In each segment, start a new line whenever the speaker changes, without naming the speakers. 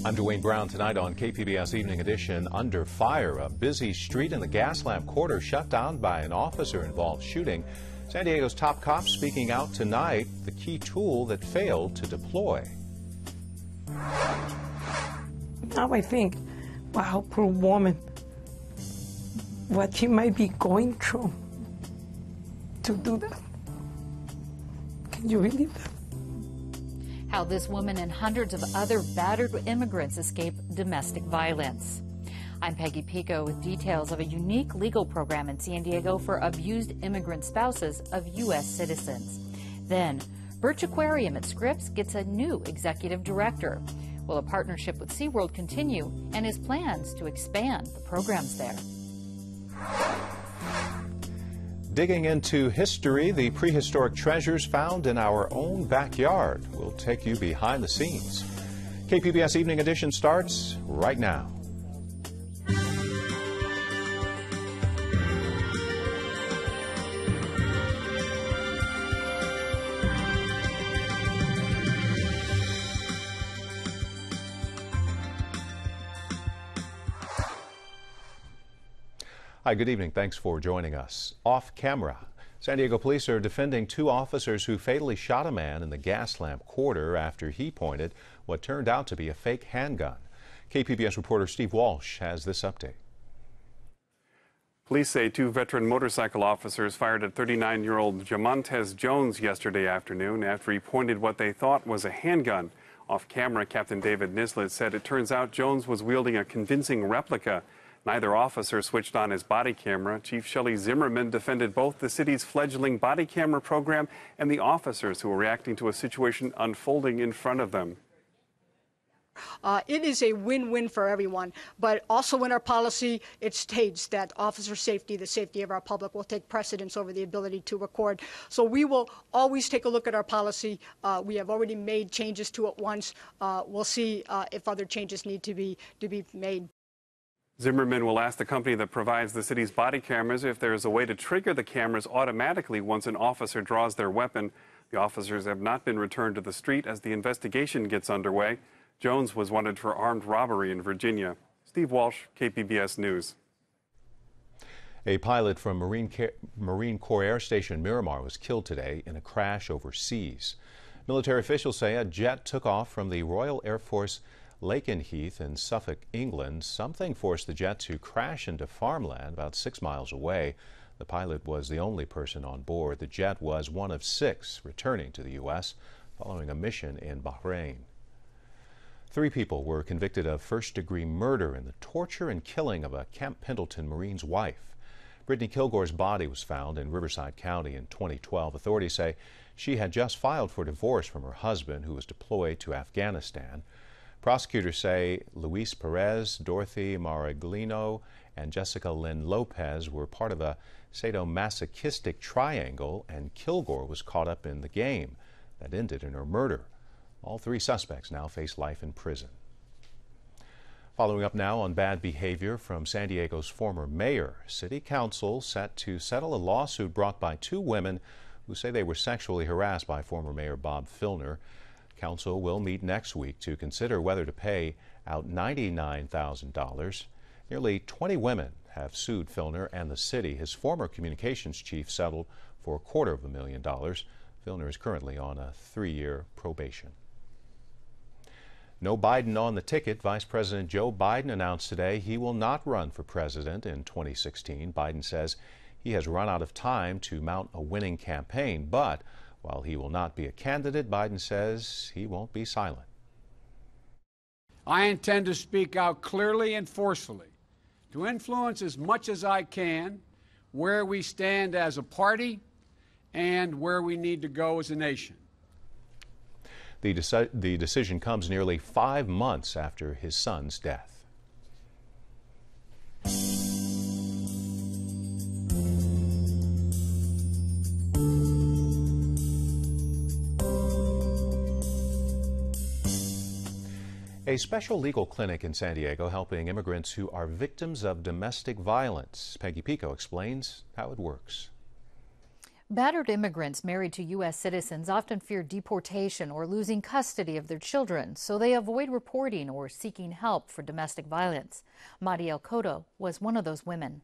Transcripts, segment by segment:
I'm Dwayne Brown. Tonight on KPBS Evening Edition, under fire, a busy street in the Gaslamp quarter shut down by an officer-involved shooting. San Diego's top cops speaking out tonight, the key tool that failed to deploy.
Now I think, wow, poor woman, what she might be going through to do that. Can you believe that?
How this woman and hundreds of other battered immigrants escape domestic violence. I'm Peggy Pico with details of a unique legal program in San Diego for abused immigrant spouses of U.S. citizens. Then, Birch Aquarium at Scripps gets a new executive director. Will a partnership with SeaWorld continue, and his plans to expand the programs there?
Digging into history, the prehistoric treasures found in our own backyard. We'll take you behind the scenes. KPBS Evening Edition starts right now. Hi, good evening. Thanks for joining us. Off camera, San Diego police are defending two officers who fatally shot a man in the Gaslamp quarter after he pointed what turned out to be a fake handgun. KPBS reporter Steve Walsh has this update.
Police say two veteran motorcycle officers fired at 39-year-old Jamontez Jones yesterday afternoon after he pointed what they thought was a handgun. Off camera, Captain David Nislet said it turns out Jones was wielding a convincing replica. Neither officer switched on his body camera. Chief Shelley Zimmerman defended both the city's fledgling body camera program and the officers who were reacting to a situation unfolding in front of them.
It is a win-win for everyone, but also in our policy, it states that officer safety, the safety of our public, will take precedence over the ability to record. So we will always take a look at our policy. We have already made changes to it once. We'll see if other changes need to be made.
Zimmerman will ask the company that provides the city's body cameras if there is a way to trigger the cameras automatically once an officer draws their weapon. The officers have not been returned to the street as the investigation gets underway. Jones was wanted for armed robbery in Virginia. Steve Walsh, KPBS News.
A pilot from Marine Corps Air Station Miramar was killed today in a crash overseas. Military officials say a jet took off from the Royal Air Force Lakenheath in Suffolk, England. Something forced the jet to crash into farmland about 6 miles away. The pilot was the only person on board. The jet was one of 6 returning to the U.S. following a mission in Bahrain. 3 people were convicted of first-degree murder in the torture and killing of a Camp Pendleton Marine's wife. Brittany Kilgore's body was found in Riverside County in 2012. Authorities say she had just filed for divorce from her husband, who was deployed to Afghanistan. Prosecutors say Luis Perez, Dorothy Maraglino, and Jessica Lynn Lopez were part of a sadomasochistic triangle, and Kilgore was caught up in the game that ended in her murder. All 3 suspects now face life in prison. Following up now on bad behavior from San Diego's former mayor, City Council set to settle a lawsuit brought by 2 women who say they were sexually harassed by former Mayor Bob Filner. Council will meet next week to consider whether to pay out $99,000. Nearly 20 women have sued Filner and the city. His former communications chief settled for $250,000. Filner is currently on a 3-year probation. No Biden on the ticket. Vice President Joe Biden announced today he will not run for president in 2016. Biden says he has run out of time to mount a winning campaign, but while he will not be a candidate, Biden says he won't be silent.
I intend to speak out clearly and forcefully to influence as much as I can where we stand as a party and where we need to go as a nation.
The decision comes nearly 5 months after his son's death. A special legal clinic in San Diego helping immigrants who are victims of domestic violence. Peggy Pico explains how it works.
Battered immigrants married to U.S. citizens often fear deportation or losing custody of their children, so they avoid reporting or seeking help for domestic violence. Mariel Cotto was one of those women.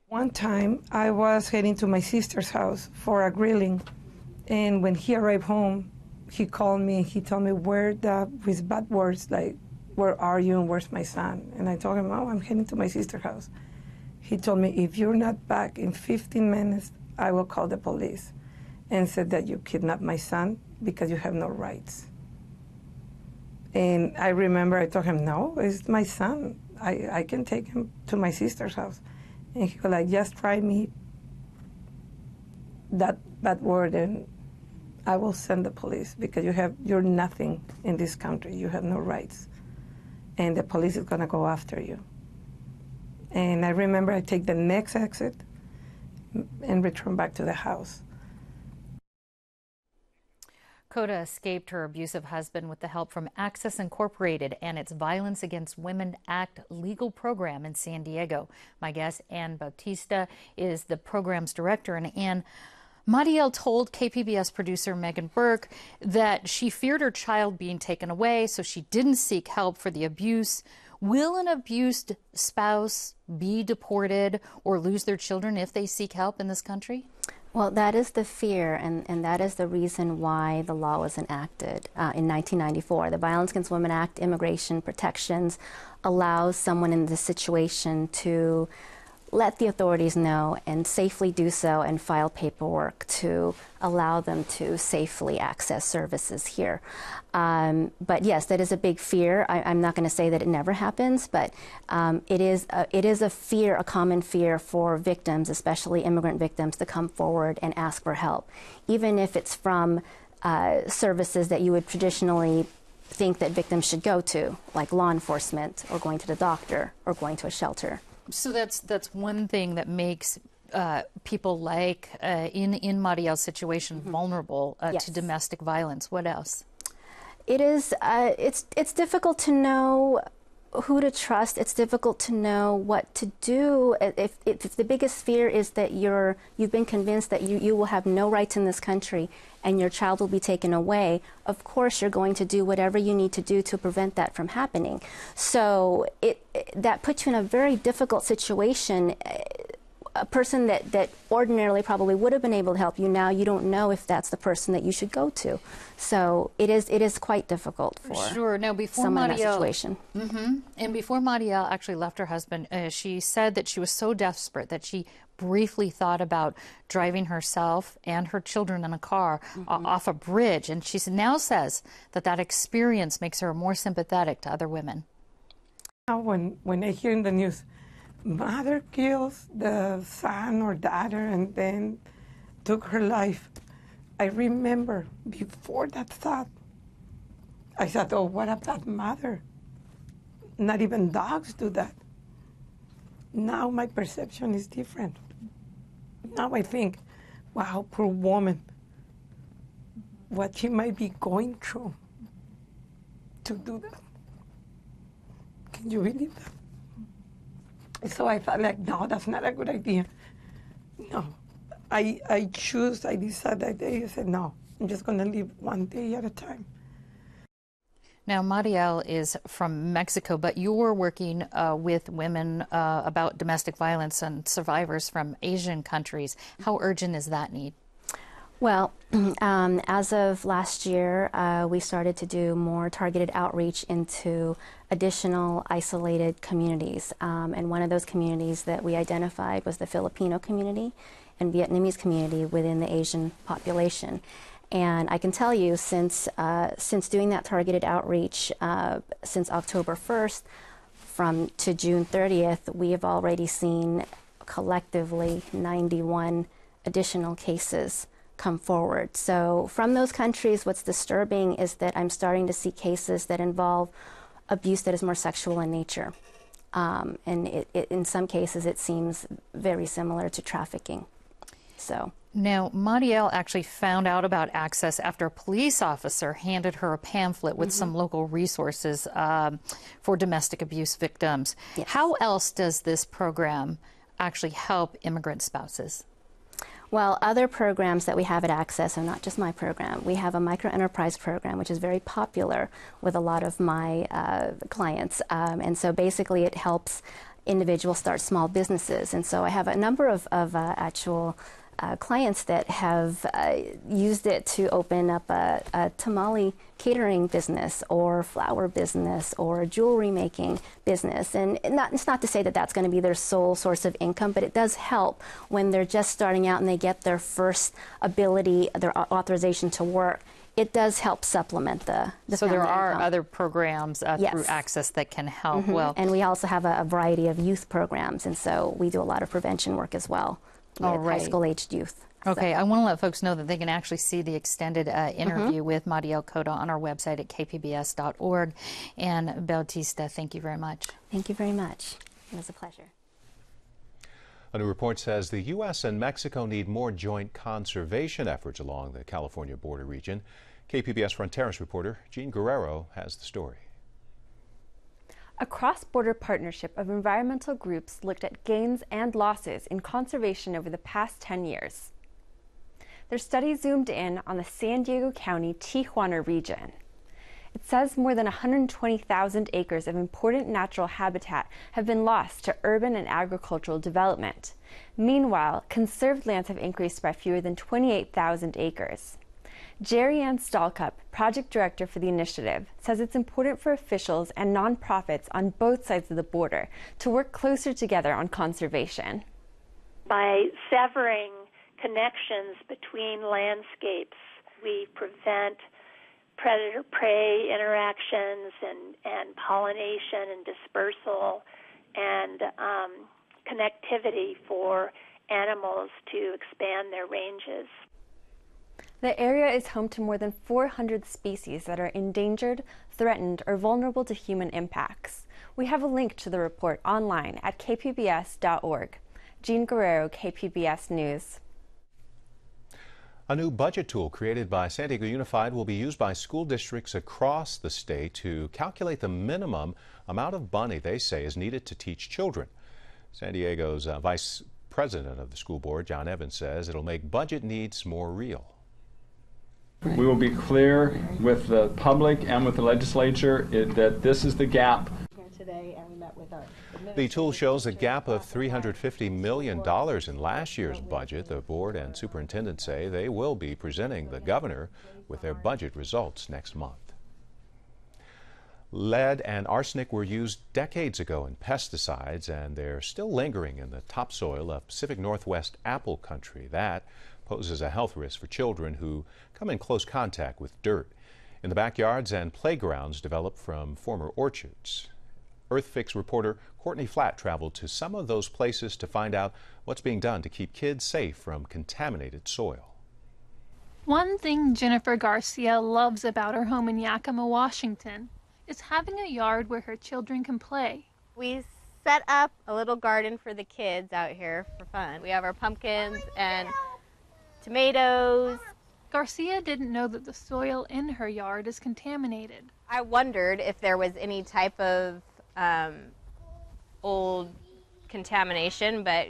One time, I was heading to my sister's house for a grilling, and when he arrived home, he called me and he told me with bad words like, "Where are you and where's my son?" And I told him, "Oh, I'm heading to my sister's house." He told me, "If you're not back in 15 minutes, I will call the police," and said that you kidnapped my son because you have no rights. And I remember I told him, "No, it's my son. I can take him to my sister's house." And he was like, "Just try me that bad word and I will send the police because you're nothing in this country. You have no rights. And the police is gonna go after you." And I remember I take the next exit and return back to the house.
Cotto escaped her abusive husband with the help from Access Incorporated and its Violence Against Women Act legal program in San Diego. My guest, Ann Bautista, is the program's director. And Ann, Mariel told KPBS producer Megan Burke that she feared her child being taken away, so she didn't seek help for the abuse. Will an abused spouse be deported or lose their children if they seek help in this country?
Well, that is the fear, and that is the reason why the law was enacted in 1994. The Violence Against Women Act, Immigration Protections, allows someone in this situation to let the authorities know and safely do so and file paperwork to allow them to safely access services here. But yes, that is a big fear. I'm not going to say that it never happens, but it is a fear, a common fear for victims, especially immigrant victims, to come forward and ask for help, even if it's from services that you would traditionally think that victims should go to, like law enforcement or going to the doctor or going to a shelter.
So that's one thing that makes people like in Mariel's situation vulnerable
Yes.
to domestic violence. What else?
It is. It's difficult to know who to trust. It's difficult to know what to do. If the biggest fear is that you've been convinced that you will have no rights in this country and your child will be taken away, of course you're going to do whatever you need to do to prevent that from happening. So that puts you in a very difficult situation. A person that ordinarily probably would have been able to help you, now you don't know if that's the person that you should go to. So it is quite difficult for
sure. Now, before
someone in that
Mariel,
situation.
And before Mariel actually left her husband, she said that she was so desperate that she briefly thought about driving herself and her children in a car off a bridge. And she now says that experience makes her more sympathetic to other women.
When I hear in the news, mother kills the son or daughter and then took her life, I remember before that thought, I thought, oh, what about mother? Not even dogs do that. Now my perception is different. Now I think, wow, poor woman, what she might be going through to do that. Can you believe that? So I thought, like, no, that's not a good idea. No. I decided that day, I said, no, I'm just going to live one day at a time.
Now, Mariel is from Mexico, but you're working with women about domestic violence and survivors from Asian countries. How urgent is that need?
Well, as of last year, we started to do more targeted outreach into additional isolated communities. And one of those communities that we identified was the Filipino community and Vietnamese community within the Asian population. And I can tell you, since doing that targeted outreach since October 1st to June 30th, we have already seen collectively 91 additional cases come forward. So from those countries, what's disturbing is that I'm starting to see cases that involve abuse that is more sexual in nature. And in some cases, it seems very similar to trafficking. So.
Now, Mariel actually found out about Access after a police officer handed her a pamphlet with some local resources for domestic abuse victims. Yes. How else does this program actually help immigrant spouses?
Well, other programs that we have at Access, and not just my program, we have a micro-enterprise program, which is very popular with a lot of my clients. And so basically it helps individuals start small businesses. And so I have a number of actual clients that have used it to open up a tamale catering business or flower business or a jewelry making business. And it's not to say that that's going to be their sole source of income, but it does help when they're just starting out and they get their first ability, their authorization to work. It does help supplement the
So there are
income.
other programs
Yes.
through Access that can help.
Mm-hmm.
Well,
and we also have a variety of youth programs, and so we do a lot of prevention work as well with high school aged youth.
Okay, I want to let folks know that they can actually see the extended interview with Madiel Cota on our website at kpbs.org. And Bautista, thank you very much.
Thank you very much. It was a pleasure.
A new report says the U.S. and Mexico need more joint conservation efforts along the California border region. KPBS Fronteras reporter Jean Guerrero has the story.
A cross-border partnership of environmental groups looked at gains and losses in conservation over the past 10 years. Their study zoomed in on the San Diego County Tijuana region. It says more than 120,000 acres of important natural habitat have been lost to urban and agricultural development. Meanwhile, conserved lands have increased by fewer than 28,000 acres. Jerry Ann Stahlcup, project director for the initiative, says it's important for officials and nonprofits on both sides of the border to work closer together on conservation.
By severing connections between landscapes, we prevent predator-prey interactions and pollination and dispersal and connectivity for animals to expand their ranges.
The area is home to more than 400 species that are endangered, threatened, or vulnerable to human impacts. We have a link to the report online at kpbs.org. Jean Guerrero, KPBS News.
A new budget tool created by San Diego Unified will be used by school districts across the state to calculate the minimum amount of money they say is needed to teach children. San Diego's Vice President of the school board, John Evans, says it'll make budget needs more real.
We will be clear with the public and with the legislature that this is the gap.
The tool shows a gap of $350 million in last year's budget. The board and superintendent say they will be presenting the governor with their budget results next month. Lead and arsenic were used decades ago in pesticides, and they're still lingering in the topsoil of Pacific Northwest apple country. That poses a health risk for children who come in close contact with dirt in the backyards and playgrounds developed from former orchards. EarthFix reporter Courtney Flatt traveled to some of those places to find out what's being done to keep kids safe from contaminated soil.
One thing Jennifer Garcia loves about her home in Yakima, Washington, is having a yard where her children can play.
We set up a little garden for the kids out here for fun. We have our pumpkins and tomatoes.
Garcia didn't know that the soil in her yard is contaminated.
I wondered if there was any type of old contamination, but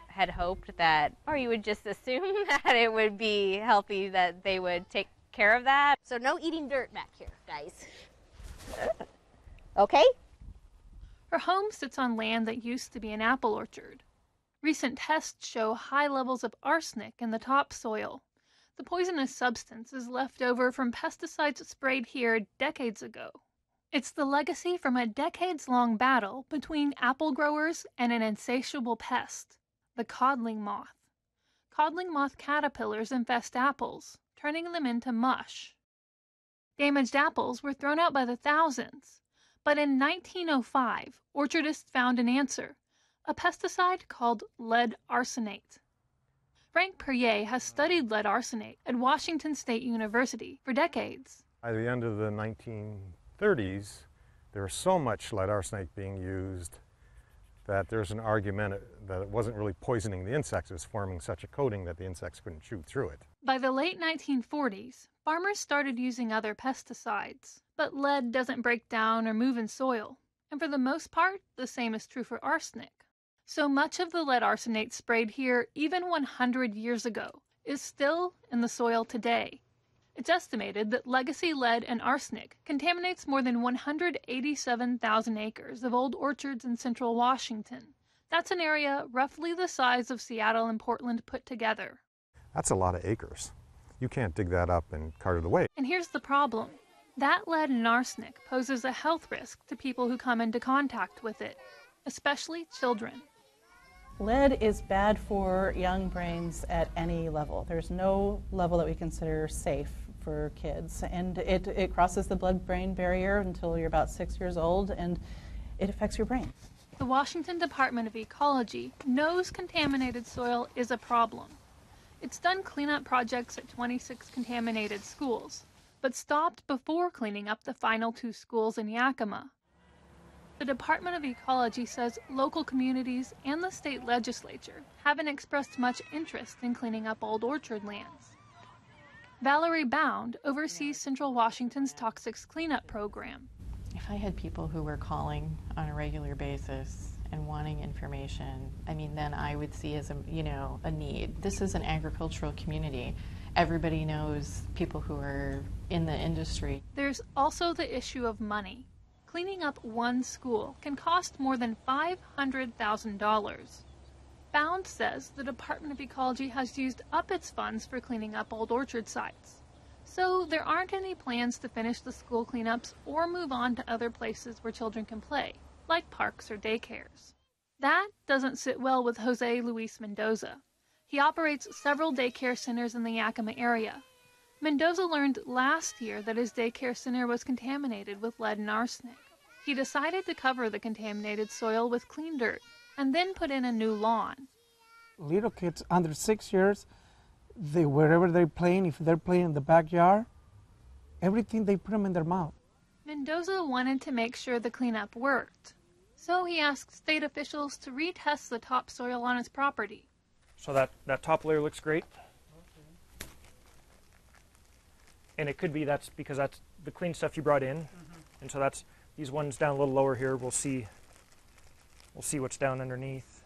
had hoped that, or you would just assume that it would be healthy, that they would take care of that. So no eating dirt back here, guys. Okay?
Her home sits on land that used to be an apple orchard. Recent tests show high levels of arsenic in the topsoil. The poisonous substance is left over from pesticides sprayed here decades ago. It's the legacy from a decades-long battle between apple growers and an insatiable pest, the codling moth. Codling moth caterpillars infest apples, turning them into mush. Damaged apples were thrown out by the thousands, but in 1905, orchardists found an answer, a pesticide called lead arsenate. Frank Perrier has studied lead arsenate at Washington State University for decades.
By the end of the 1930s, there was so much lead arsenate being used that there's an argument that it wasn't really poisoning the insects, it was forming such a coating that the insects couldn't chew through it.
By the late 1940s, farmers started using other pesticides, but lead doesn't break down or move in soil, and for the most part, the same is true for arsenic. So much of the lead arsenate sprayed here even 100 years ago is still in the soil today. It's estimated that legacy lead and arsenic contaminates more than 187,000 acres of old orchards in central Washington. That's an area roughly the size of Seattle and Portland put together.
That's a lot of acres. You can't dig that up and cart it away.
And here's the problem. That lead and arsenic poses a health risk to people who come into contact with it, especially children.
Lead is bad for young brains at any level. There's no level that we consider safe for kids. And it crosses the blood-brain barrier until you're about 6 years old, and it affects your brain.
The Washington Department of Ecology knows contaminated soil is a problem. It's done cleanup projects at 26 contaminated schools, but stopped before cleaning up the final 2 schools in Yakima. The Department of Ecology says local communities and the state legislature haven't expressed much interest in cleaning up old orchard lands. Valerie Bound oversees Central Washington's toxics cleanup program.
If I had people who were calling on a regular basis and wanting information, then I would see as a need. This is an agricultural community. Everybody knows people who are in the industry.
There's also the issue of money. Cleaning up one school can cost more than $500,000. Bound says the Department of Ecology has used up its funds for cleaning up old orchard sites. So there aren't any plans to finish the school cleanups or move on to other places where children can play, like parks or daycares. That doesn't sit well with Jose Luis Mendoza. He operates several daycare centers in the Yakima area. Mendoza learned last year that his daycare center was contaminated with lead and arsenic. He decided to cover the contaminated soil with clean dirt and then put in a new lawn.
Little kids under 6 years, wherever they're playing, if they're playing in the backyard, everything they put them in their mouth.
Mendoza wanted to make sure the cleanup worked, so he asked state officials to retest the topsoil on his property.
So that top layer looks great. And it could be that's because that's the clean stuff you brought in. And so that's these ones down a little lower here. We'll see what's down underneath.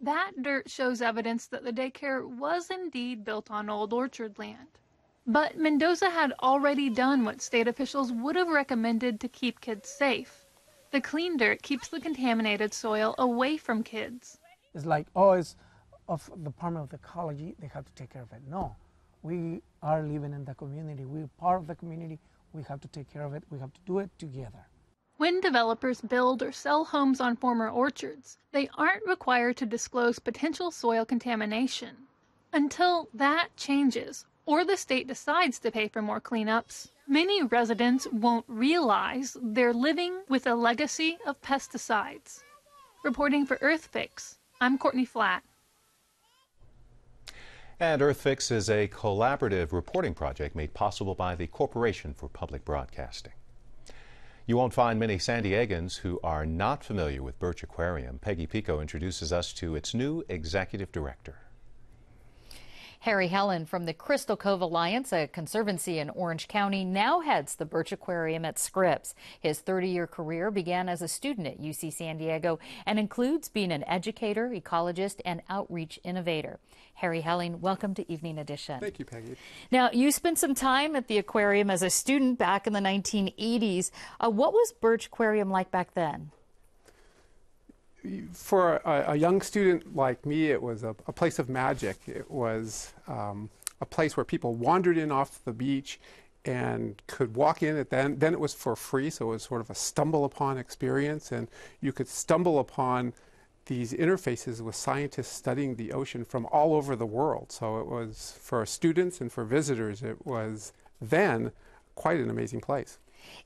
That dirt shows evidence that the daycare was indeed built on old orchard land. But Mendoza had already done what state officials would have recommended to keep kids safe. The clean dirt keeps the contaminated soil away from kids.
It's like, it's of the Department of Ecology, they have to take care of it. No, we are living in the community. We're part of the community. We have to take care of it. We have to do it together.
When developers build or sell homes on former orchards, they aren't required to disclose potential soil contamination. Until that changes, or the state decides to pay for more cleanups, many residents won't realize they're living with a legacy of pesticides. Reporting for EarthFix, I'm Courtney Flatt.
And EarthFix is a collaborative reporting project made possible by the Corporation for Public Broadcasting. You won't find many San Diegans who are not familiar with Birch Aquarium. Peggy Pico introduces us to its new executive director.
Harry Helen from the Crystal Cove Alliance, a conservancy in Orange County, now heads the Birch Aquarium at Scripps. His 30-year career began as a student at UC San Diego and includes being an educator, ecologist, and outreach innovator. Harry Helen, welcome to Evening Edition.
Thank you, Peggy.
Now, you spent some time at the aquarium as a student back in the 1980s. What was Birch Aquarium like back then?
For a young student like me, it was a place of magic. It was a place where people wandered in off the beach and could walk in. Then it was for free, so it was sort of a stumble upon experience, and you could stumble upon these interfaces with scientists studying the ocean from all over the world. So it was, for students and for visitors, it was then quite an amazing place.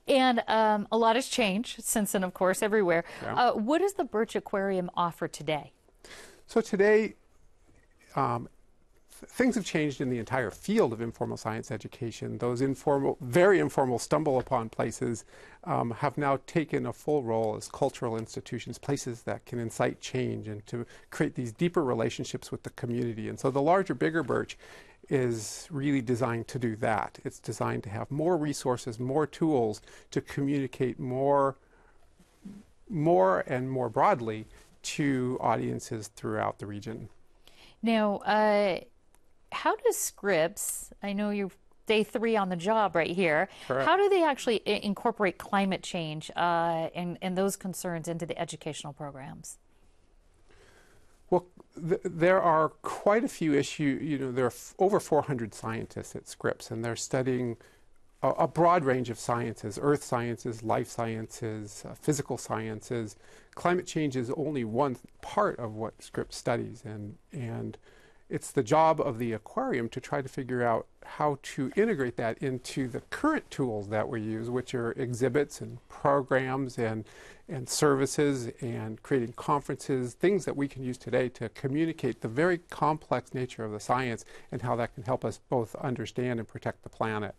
And a lot has changed since then, of course, everywhere.
Yeah.
What does the Birch Aquarium offer today?
So today, things have changed in the entire field of informal science education. Those informal, very informal stumble-upon places have now taken a full role as cultural institutions, places that can incite change and to create these deeper relationships with the community. And so the larger, bigger Birch is really designed to do that. It's designed to have more resources, more tools to communicate more and more broadly to audiences throughout the region.
Now, how does Scripps, I know you're day 3 on the job right here,
Correct.
How do they actually incorporate climate change and those concerns into the educational programs?
Well, there are quite a few issues. There are over 400 scientists at Scripps, and they're studying a broad range of sciences: earth sciences, life sciences, physical sciences. Climate change is only one part of what Scripps studies, and it's the job of the aquarium to try to figure out how to integrate that into the current tools that we use, which are exhibits and programs and services and creating conferences, things that we can use today to communicate the very complex nature of the science and how that can help us both understand and protect the planet.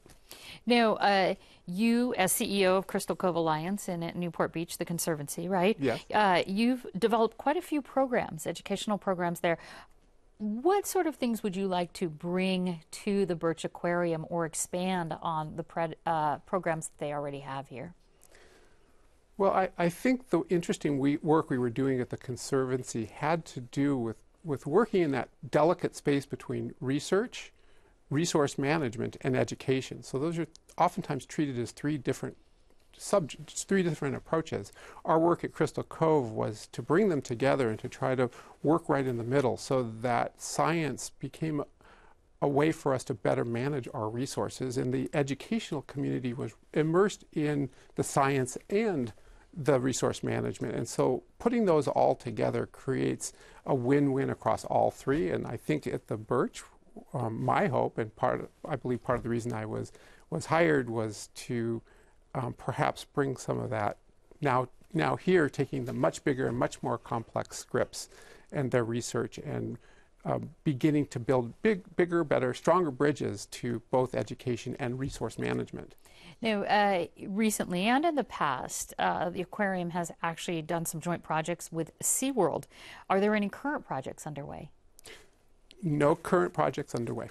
Now, you, as CEO of Crystal Cove Alliance in Newport Beach, the Conservancy, right?
Yes.
You've developed quite a few programs, educational programs there. What sort of things would you like to bring to the Birch Aquarium or expand on the programs that they already have here?
Well, I think the interesting work we were doing at the Conservancy had to do with working in that delicate space between research, resource management, and education. So those are oftentimes treated as three different subjects, 3 different approaches. Our work at Crystal Cove was to bring them together and to try to work right in the middle so that science became a way for us to better manage our resources, and the educational community was immersed in the science and the resource management. And so putting those all together creates a win-win across all 3. And I think at the Birch, my hope, and I believe part of the reason I was hired was to perhaps bring some of that now here, taking the much bigger and much more complex Scripps and their research and beginning to build bigger, better, stronger bridges to both education and resource management.
Now, recently and in the past, the aquarium has actually done some joint projects with SeaWorld. Are there any current projects underway?
No current projects underway.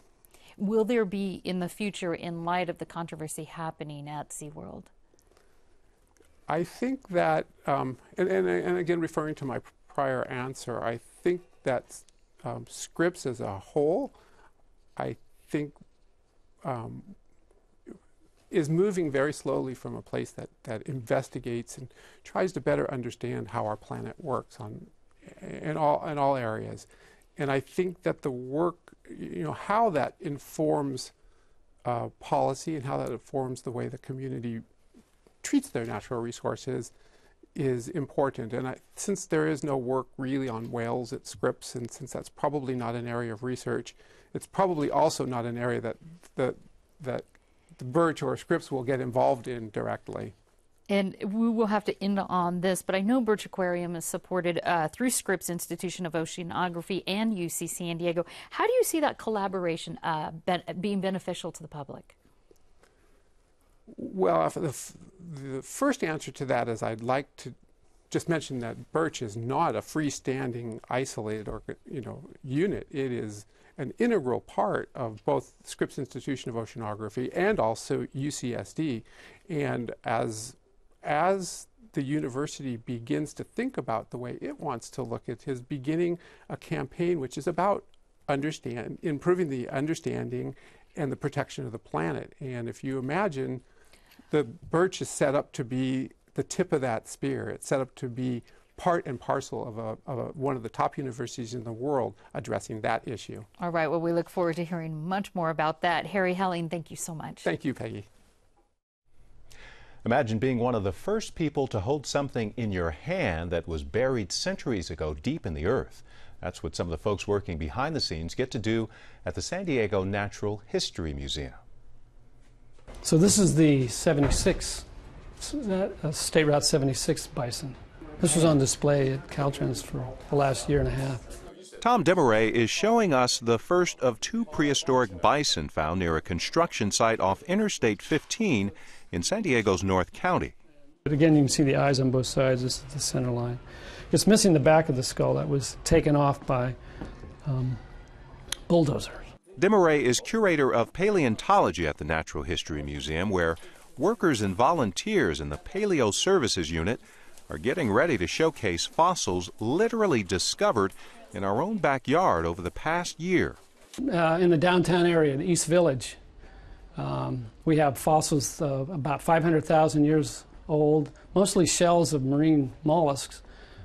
Will there be in the future in light of the controversy happening at SeaWorld?
I think that, and again referring to my prior answer, I think that Scripps as a whole, I think is moving very slowly from a place that investigates and tries to better understand how our planet works in all areas. And I think that the work, how that informs policy and how that informs the way the community treats their natural resources is important. And since there is no work really on whales at Scripps, and since that's probably not an area of research, it's probably also not an area that the Birch or Scripps will get involved in directly.
And we will have to end on this, but I know Birch Aquarium is supported through Scripps Institution of Oceanography and UC San Diego. How do you see that collaboration being beneficial to the public?
Well, the first answer to that is I'd like to just mention that Birch is not a freestanding, isolated unit. It is an integral part of both Scripps Institution of Oceanography and also UCSD. And as the university begins to think about the way it wants to look at his beginning a campaign which is about improving the understanding and the protection of the planet. And if you imagine, the Birch is set up to be the tip of that spear. It's set up to be part and parcel of one of the top universities in the world addressing that issue.
All right, well, we look forward to hearing much more about that. Harry Helling, thank you so much.
Thank you, Peggy.
Imagine being one of the first people to hold something in your hand that was buried centuries ago deep in the earth. That's what some of the folks working behind the scenes get to do at the San Diego Natural History Museum.
So this is the 76, State Route 76 bison. This was on display at Caltrans for the last year and a half.
Tom Demaray is showing us the first of 2 prehistoric bison found near a construction site off Interstate 15 in San Diego's North County.
But again, you can see the eyes on both sides. This is the center line. It's missing the back of the skull that was taken off by bulldozers.
Demaray is curator of paleontology at the Natural History Museum, where workers and volunteers in the Paleo Services Unit are getting ready to showcase fossils literally discovered in our own backyard over the past year.
In the downtown area, the East Village, we have fossils about 500,000 years old, mostly shells of marine mollusks,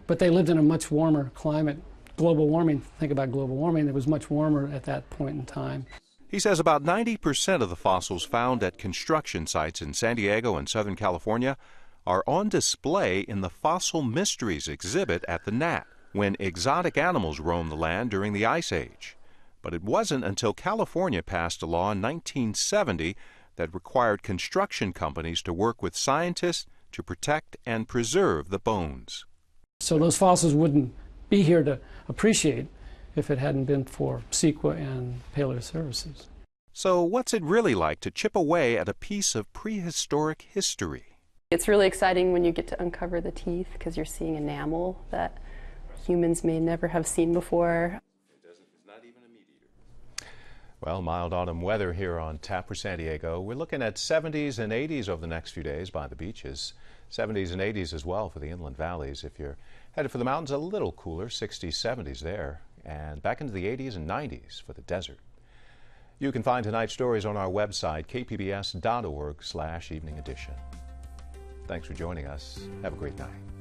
but they lived in a much warmer climate. Global warming, think about global warming, it was much warmer at that point in time.
He says about 90% of the fossils found at construction sites in San Diego and Southern California are on display in the Fossil Mysteries exhibit at the Nat, when exotic animals roamed the land during the Ice Age. But it wasn't until California passed a law in 1970 that required construction companies to work with scientists to protect and preserve the bones.
So those fossils wouldn't be here to appreciate if it hadn't been for CEQA and Paleo Services.
So what's it really like to chip away at a piece of prehistoric history?
It's really exciting when you get to uncover the teeth because you're seeing enamel that humans may never have seen before.
Well, mild autumn weather here on tap for San Diego. We're looking at 70s and 80s over the next few days by the beaches. 70s and 80s as well for the inland valleys. If you're headed for the mountains, a little cooler, 60s, 70s there. And back into the 80s and 90s for the desert. You can find tonight's stories on our website, kpbs.org/evening edition. Thanks for joining us. Have a great night.